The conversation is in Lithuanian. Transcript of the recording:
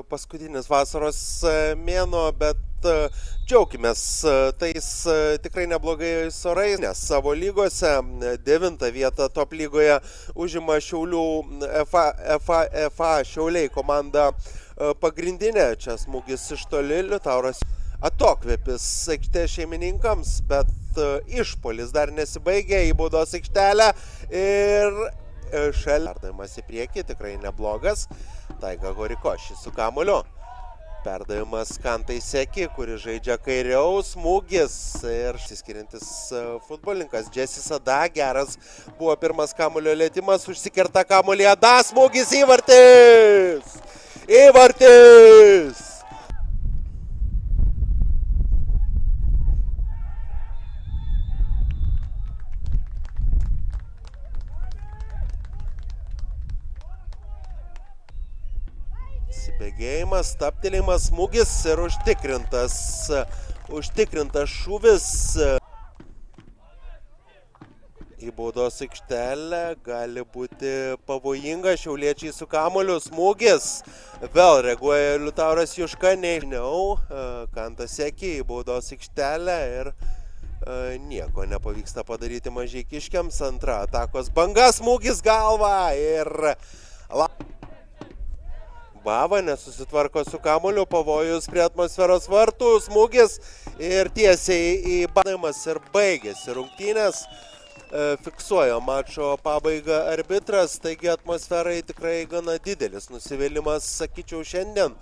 paskutinis vasaros mėnuo, bet džiaukimės tais tikrai neblogais orais, nes savo lygose 9 vietą top lygoje užima Šiaulių FA Šiauliai komanda pagrindinė. Čia smūgis iš toli, Liutauras atokvėpis aikštės šeimininkams, bet išpuolis dar nesibaigė į baudos aikštelę ir šalia perdavimas į priekį, tikrai neblogas. Taiga Horikoši su kamuliu. Perdavimas Kantai Seki, kuri žaidžia kairiau, smūgis ir išsiskiriantis futbolininkas Džesis Ada. Geras buvo pirmas kamulio lietimas, užsikerta kamulį Ada, smūgis įvartis! Įvartis! Įsibėgėjimas, stabtelėjimas, smūgis ir užtikrintas šūvis į baudos aikštelę. Gali būti pavojinga, šiauliečiai su kamuoliu, smūgis. Vėl reaguoja Liutauras Juška, nežinau, Kantas Seki į baudos aikštelę ir nieko nepavyksta padaryti mažeikiškiams. Antra atakos banga, smūgis galva ir Bava nesusitvarko su kamuoliu, pavojus prie atmosferos vartų, smūgis ir tiesiai į badavimas ir baigėsi rungtynės. Fiksuoja mačo pabaigą arbitras, taigi atmosferai tikrai gana didelis nusivylimas, sakyčiau, šiandien.